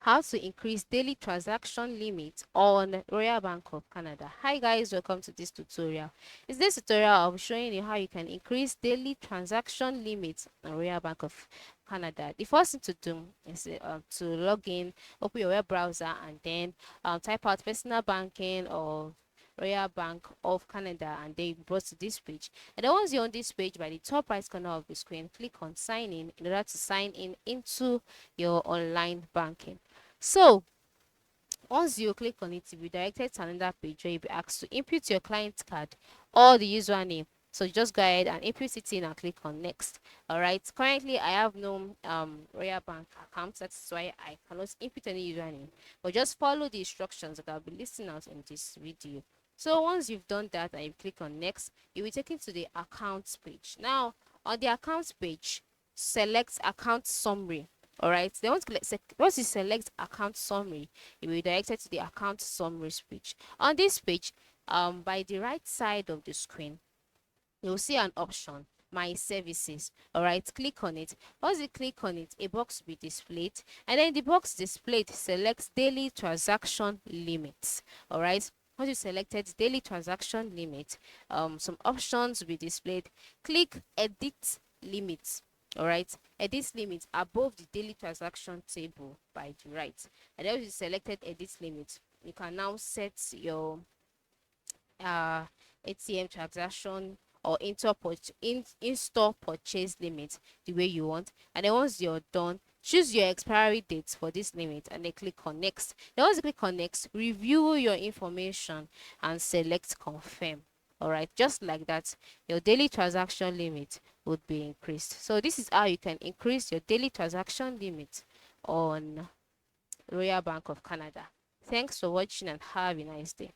how to increase daily transaction limit on Royal Bank of Canada. Hi guys, welcome to this tutorial. In this tutorial, I'll be showing you how you can increase daily transaction limits on Royal Bank of Canada. The first thing to do is to log in, open your web browser, and then type out personal banking or Royal Bank of Canada, and then brought to this page. And then once you're on this page, by the top right corner of the screen, click on sign in order to sign in into your online banking. So once you click on it, you'll be directed to another page where you'll be asked to input your client card or the username. So just go ahead and input it in and click on next. All right. Currently, I have no Royal Bank account. That's why I cannot input any username. But just follow the instructions that I'll be listing out in this video. So once you've done that and you click on next, you'll be taken to the accounts page. Now on the accounts page, select account summary. All right. Then once you select account summary, you will be directed to the account summaries page. On this page, by the right side of the screen, you'll see an option, my services. All right, click on it. Once you click on it, a box will be displayed, and then the box displayed selects daily transaction limits. All right. Once you selected daily transaction limit, some options will be displayed. Click edit limit. All right, edit limit above the daily transaction table by the right, and then once you selected edit limit, you can now set your uh ATM transaction or in-store purchase limit the way you want. And then once you're done, choose your expiry date for this limit and then click on next. Then once you click on next, review your information and select confirm. All right, just like that, your daily transaction limit would be increased. So this is how you can increase your daily transaction limit on Royal Bank of Canada. Thanks for watching and have a nice day.